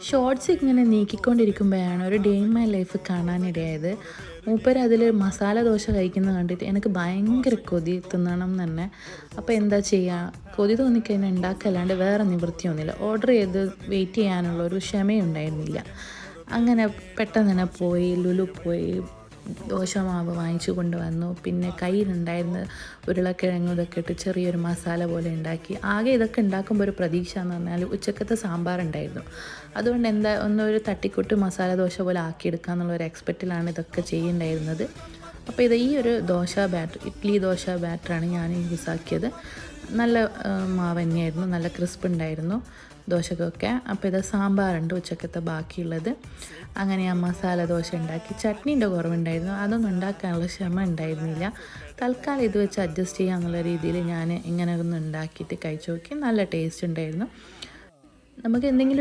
Shorts ഇങ്ങനെ നീക്കിക്കൊണ്ടിരിക്കുമ്പോഴാണ് ഒരു day in my life കാണാനിടയായത്. മൂപ്പര് അതിൽ മസാല ദോശ കഴിക്കുന്നത് കണ്ടിട്ട് എനിക്ക് ഭയങ്കര കൊതി തിന്നണം എന്ന് തന്നെ. അപ്പോൾ എന്താ ചെയ്യുക, കൊതി തോന്നിക്കഴിഞ്ഞാൽ ഉണ്ടാക്കല്ലാണ്ട് വേറെ നിവൃത്തിയൊന്നുമില്ല. ഓർഡർ ചെയ്ത് വെയിറ്റ് ചെയ്യാനുള്ള ഒരു ക്ഷമയുണ്ടായിരുന്നില്ല. അങ്ങനെ പെട്ടെന്ന് തന്നെ പോയി ലുലു പോയി ദോശമാവ് വാങ്ങിച്ചു കൊണ്ടുവന്നു. പിന്നെ കയ്യിലുണ്ടായിരുന്ന ഉരുളക്കിഴങ്ങും ഇതൊക്കെ ഇട്ട് ചെറിയൊരു മസാല പോലെ ഉണ്ടാക്കി. ആകെ ഇതൊക്കെ ഉണ്ടാക്കുമ്പോൾ ഒരു പ്രതീക്ഷ എന്ന് പറഞ്ഞാൽ ഉച്ചക്കത്തെ സാമ്പാറുണ്ടായിരുന്നു. അതുകൊണ്ട് എന്താ ഒന്നൊരു തട്ടിക്കൂട്ട് മസാല ദോശ പോലെ ആക്കിയെടുക്കുക എന്നുള്ളൊരു എക്സ്പെക്റ്റിലാണ് ഇതൊക്കെ ചെയ്യുന്നുണ്ടായിരുന്നത്. അപ്പോൾ ഇത് ഈ ഒരു ദോശ ബാറ്റർ, ഇഡ്ഡലി ദോശ ബാറ്ററാണ് ഞാൻ യൂസ് ആക്കിയത്. നല്ല മാവ് തന്നെയായിരുന്നു, നല്ല ക്രിസ്പ് ഉണ്ടായിരുന്നു ദോശക്കൊക്കെ. അപ്പോൾ ഇത് സാമ്പാറുണ്ട് ഉച്ചക്കത്തെ ബാക്കിയുള്ളത്. അങ്ങനെ ആ മസാല ദോശ ഉണ്ടാക്കി. ചട്നീൻ്റെ കുറവുണ്ടായിരുന്നു, അതൊന്നും ഉണ്ടാക്കാനുള്ള ക്ഷമ ഉണ്ടായിരുന്നില്ല. തൽക്കാലം ഇത് വെച്ച് അഡ്ജസ്റ്റ് ചെയ്യാന്നുള്ള രീതിയിൽ ഞാൻ ഇങ്ങനെ ഒന്ന് ഉണ്ടാക്കിയിട്ട് കഴിച്ചു നോക്കി. നല്ല ടേസ്റ്റ് ഉണ്ടായിരുന്നു. നമുക്ക് എന്തെങ്കിലും